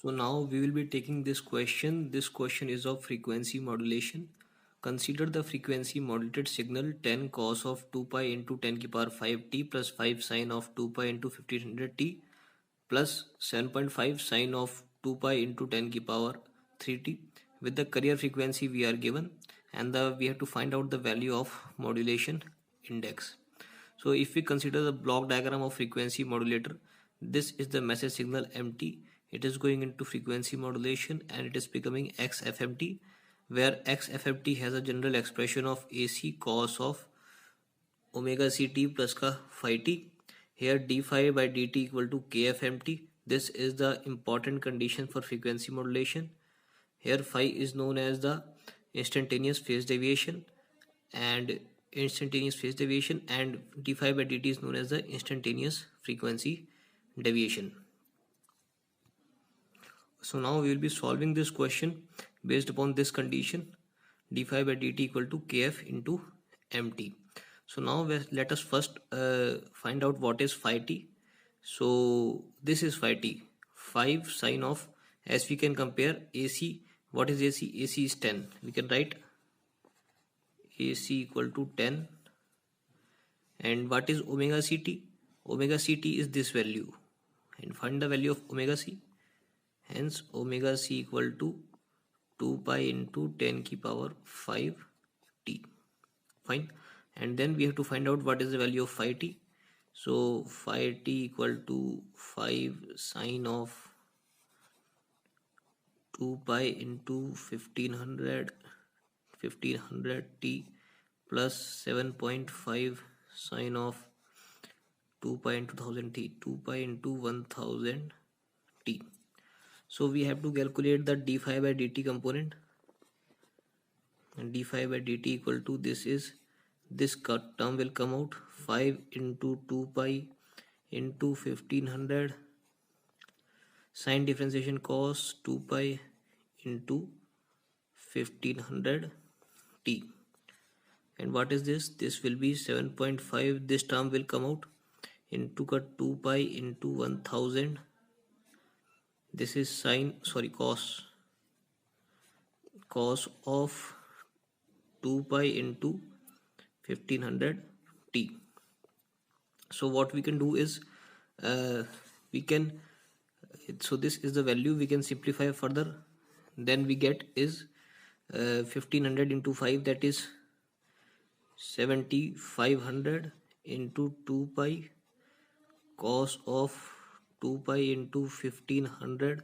So now we will be taking this question. This question is of frequency modulation. Consider the frequency modulated signal 10 cos of 2 pi into 10 की power 5t plus 5 sine of 2 pi into 1500t plus 7.5 sine of 2 pi into 10 की power 3t with the carrier frequency we are given, and we have to find out the value of modulation index. So if we consider the block diagram of frequency modulator, this is the message signal mt. It is going into frequency modulation and it is becoming XFMT, where XFMT has a general expression of AC cos of omega ct plus ka phi t. Here d phi by dt equal to kfmt. This is the important condition for frequency modulation. Here phi is known as the instantaneous phase deviation, and d phi by dt is known as the instantaneous frequency deviation. So now we will be solving this question based upon this condition, d phi by dt equal to kf into mt. So now let us first find out what is phi t. So this is phi t, 5 sine of, as we can compare AC. What is AC? AC is 10. We can write AC equal to 10. And what is omega ct? Omega ct is this value, and find the value of omega c. Hence omega c equal to 2 pi into 10 की power 5 t. Fine. And then we have to find out what is the value of phi t. So phi t equal to 5 sine of 2 pi into 1500 t plus 7.5 sine of 2 pi into 1000 t, 2 pi into 1000 t. So we have to calculate the d phi by dt component, and d phi by dt equal to this term will come out 5 into 2 pi into 1500 sine differentiation cos 2 pi into 1500 t. And what is this? This will be 7.5. This term will come out into 2 pi into 1000. This is cos of 2 pi into 1500 t. So what we can do is so this is the value. We can simplify further. Then we get is 1500 into 5, that is 7500 into 2 pi cos of 2 pi into 1500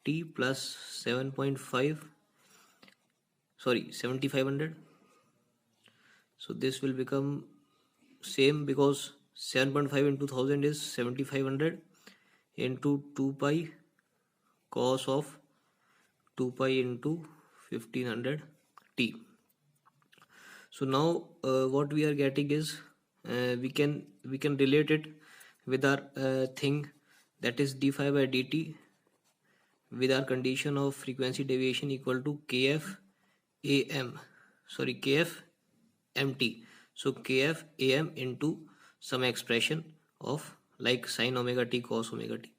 t plus 7500. So this will become same, because 7.5 into 1000 is 7500 into 2 pi cos of 2 pi into 1500 t. So now what we are getting is we can relate it with our thing, that is d phi by dt, with our condition of frequency deviation equal to kf mt. So kf am into some expression of like sin omega t cos omega t.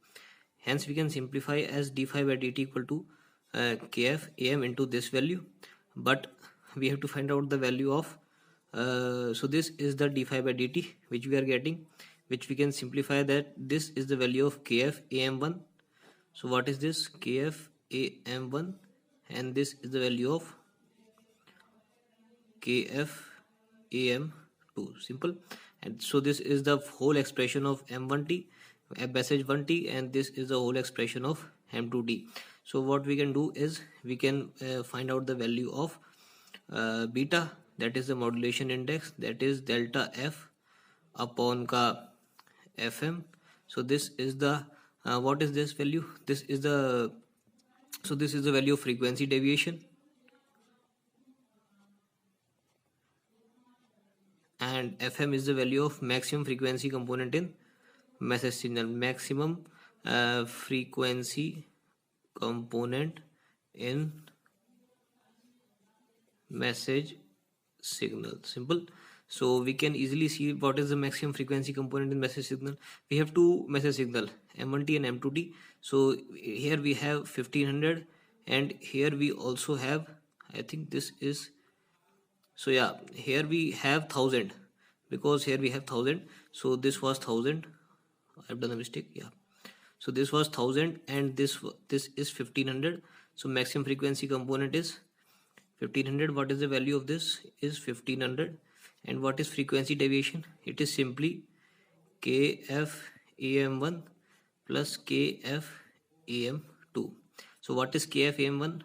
Hence we can simplify as d phi by dt equal to kf am into this value, but we have to find out the value of so this is the d phi by dt which we are getting, which we can simplify that this is the value of kf am1. So what is this? Kf am1, and this is the value of kf am2. Simple. And so this is the whole expression of m1t, message 1t, and this is the whole expression of m2t. So what we can do is we can find out the value of beta, that is the modulation index, that is delta f upon ka fm. So this is the what is this value? This is the value of frequency deviation, and fm is the value of maximum frequency component in message signal. Maximum frequency component in message signal. Simple. So we can easily see what is the maximum frequency component in message signal. We have two message signal, M1T and M2T. So here we have 1500, and here we also have, I think this is, so yeah, here we have 1000, because here we have 1000. So this was 1000. I've done a mistake. Yeah. So this was 1000, and this is 1500. So maximum frequency component is 1500. What is the value of this? Is 1500. And what is frequency deviation? It is simply KFAM1 plus KFAM2. So what is KFAM1?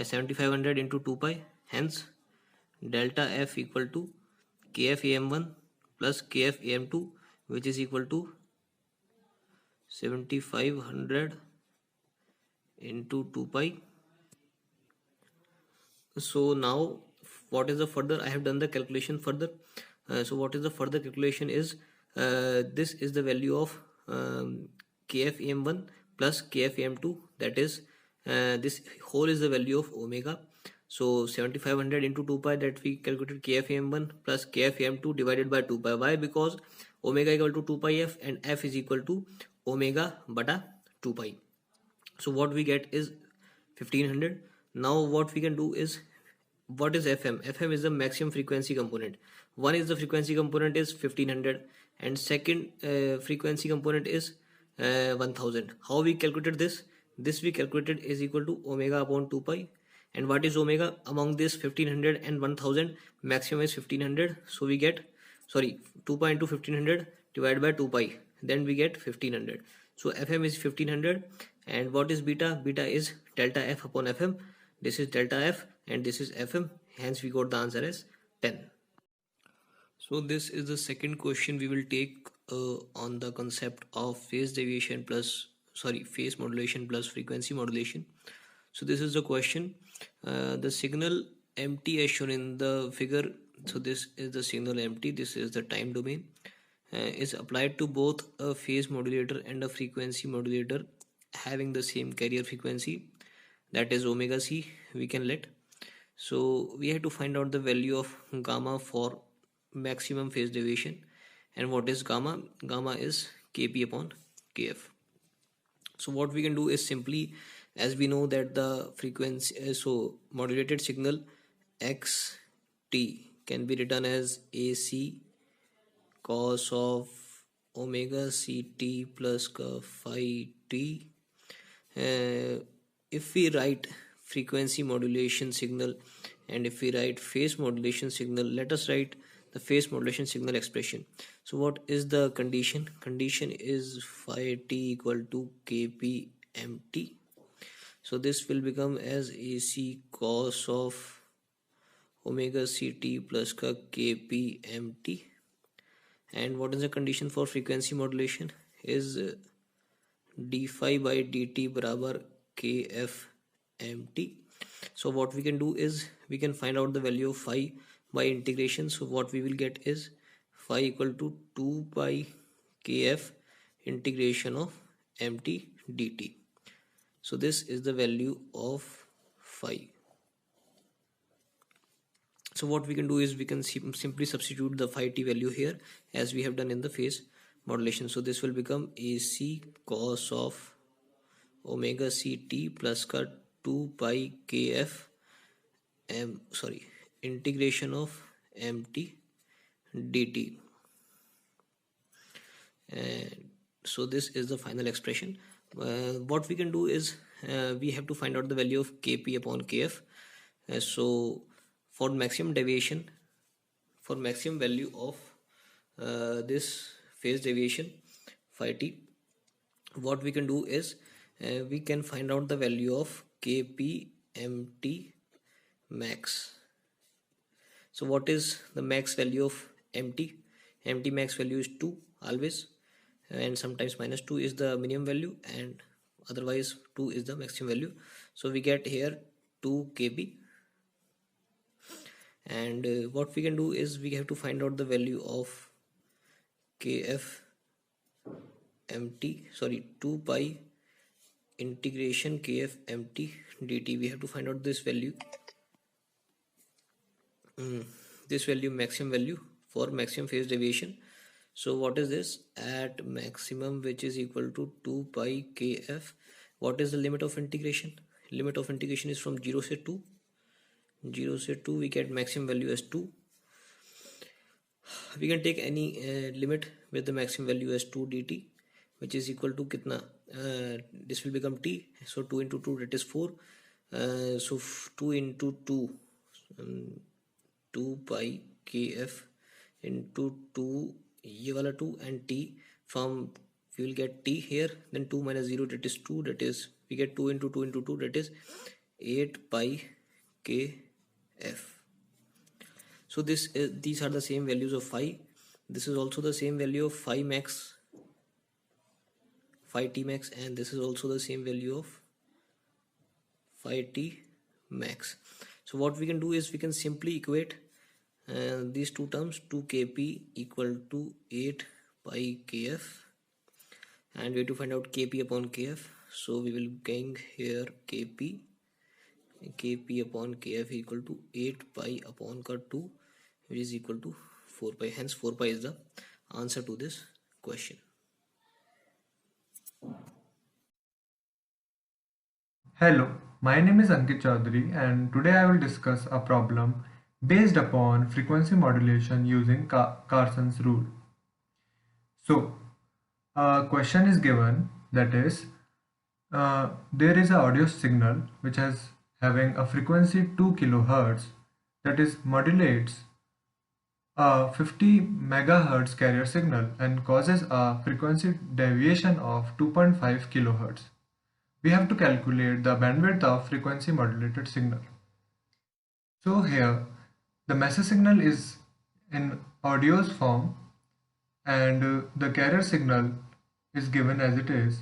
7500 into 2 pi. Hence delta F equal to KFAM1 plus KFAM2, which is equal to 7500 into 2 pi. So now what is the further? I have done the calculation further. So what is the further calculation is, this is the value of KFAM1 plus KFAM2, that is this whole is the value of omega. So 7500 into 2 pi, that we calculated KFAM1 plus KFAM2 divided by 2 pi. Why? Because omega equal to 2 pi f, and f is equal to omega bata 2 pi. So what we get is 1500. Now what we can do is, what is FM? FM is the maximum frequency component. One is the frequency component is 1500, and second frequency component is 1000. How we calculated this? This we calculated is equal to omega upon 2 pi. And what is omega? Among this 1500 and 1000, maximum is 1500. So we get, 2 pi into 1500 divided by 2 pi. Then we get 1500. So FM is 1500. And what is beta? Beta is delta F upon FM. This is delta F and this is FM. Hence we got the answer as 10. So this is the second question we will take on the concept of phase deviation plus, phase modulation plus frequency modulation. So this is the question. The signal MT as shown in the figure. So this is the signal MT. This is the time domain. Is applied to both a phase modulator and a frequency modulator having the same carrier frequency, that is omega c we can let. So we have to find out the value of gamma for maximum phase deviation. And what is gamma? Gamma is kp upon kf. So what we can do is simply, as we know that the frequency, so modulated signal xt can be written as AC cos of omega ct plus phi t. If we write frequency modulation signal and if we write phase modulation signal, let us write the phase modulation signal expression. So what is the condition? Condition is phi t equal to kp mt. So this will become as AC cos of omega ct plus ka kp mt. And what is the condition for frequency modulation? Is d phi by dt barabar kf mt. So what we can do is we can find out the value of phi by integration. So what we will get is phi equal to 2 pi kf integration of mt dt. So this is the value of phi. So what we can do is we can simply substitute the phi t value here as we have done in the phase modulation. So this will become AC cos of omega ct plus ka 2 pi kf integration of mt dt. And so this is the final expression. What we can do is we have to find out the value of kp upon kf. So for maximum deviation, for maximum value of this phase deviation phi t, what we can do is we can find out the value of kp mt max. So what is the max value of mt? Mt max value is 2 always, and sometimes minus 2 is the minimum value, and otherwise 2 is the maximum value. So we get here 2 kp. And what we can do is we have to find out the value of kf mt, 2 pi integration kf mt dt. We have to find out this value, maximum value for maximum phase deviation. So what is this? At maximum, which is equal to 2 pi kf. What is the limit of integration? Limit of integration is from 0 से 2. 0 से 2 we get maximum value as 2. We can take any limit with the maximum value as 2 dt, which is equal to kitna? This will become t, so 2 into 2, that is 4. So 2 into 2, 2 pi kf into 2, ये वाला 2 and t, from we will get t here, then 2 minus 0, that is 2, that is we get 2 into 2 into 2, that is 8 pi kf. So these are the same values of phi. This is also the same value of phi max, phi t max, and this is also the same value of phi t max. So what we can do is we can simply equate these two terms. 2 kp equal to 8 pi kf, and we have to find out kp upon kf. So we will bring here kp upon kf equal to 8 pi upon 2, which is equal to 4 pi. Hence 4 pi is the answer to this question. Hello, my name is Ankit Chaudhary, and today I will discuss a problem based upon frequency modulation using Carson's rule. So, a question is given, that is, there is an audio signal which has having a frequency 2 kilohertz, that is modulates a 50 megahertz carrier signal and causes a frequency deviation of 2.5 kilohertz. We have to calculate the bandwidth of frequency modulated signal. So here the message signal is in audio's form, and the carrier signal is given as it is.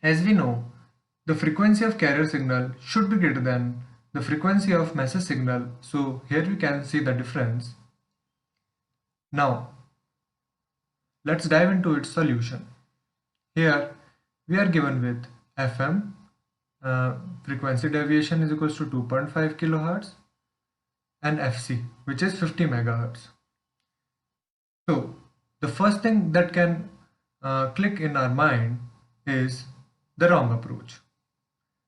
As we know, the frequency of carrier signal should be greater than the frequency of message signal, so here we can see the difference. Now let's dive into its solution. Here we are given with FM, frequency deviation is equals to 2.5 kilohertz, and FC, which is 50 megahertz. So the first thing that can click in our mind is the wrong approach.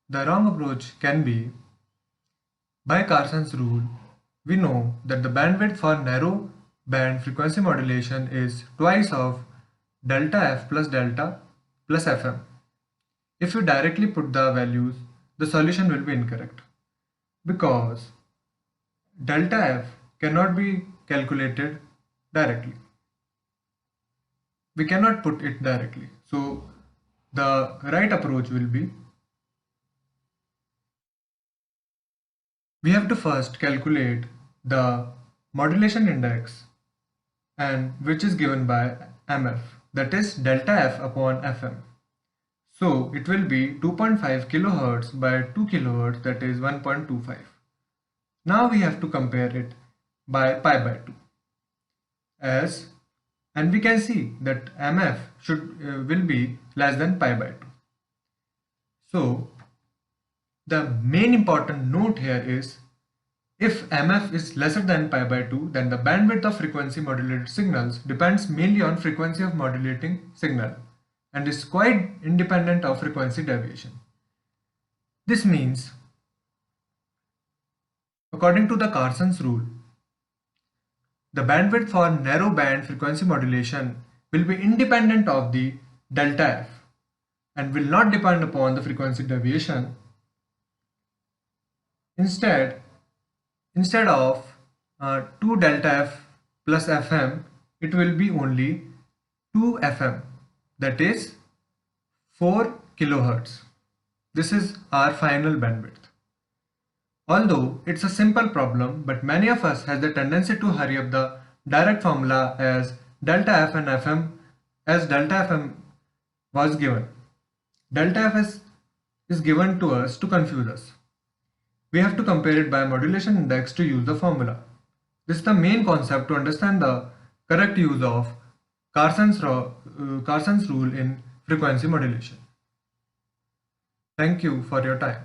The wrong approach can be, by Carson's rule, we know that the bandwidth for narrow band frequency modulation is twice of delta f plus delta plus FM. If you directly put the values, the solution will be incorrect, because delta f cannot be calculated directly. We cannot put it directly. So the right approach will be, we have to first calculate the modulation index, and which is given by MF, that is delta f upon FM. So it will be 2.5 kilohertz by 2 kilohertz, that is 1.25. Now we have to compare it by pi by 2, and we can see that MF will be less than pi by 2. So the main important note here is, if MF is lesser than pi by 2, then the bandwidth of frequency modulated signals depends mainly on frequency of modulating signal and is quite independent of frequency deviation. This means, according to the Carson's rule, the bandwidth for narrow band frequency modulation will be independent of the delta f and will not depend upon the frequency deviation. Instead of 2 delta f plus fm, it will be only 2 fm, that is 4 kilohertz. This is our final bandwidth. Although it's a simple problem, but many of us has the tendency to hurry up the direct formula as delta f and fm, as delta fm was given. Delta f is given to us to confuse us. We have to compare it by modulation index to use the formula. This is the main concept to understand the correct use of Carson's rule in frequency modulation. Thank you for your time.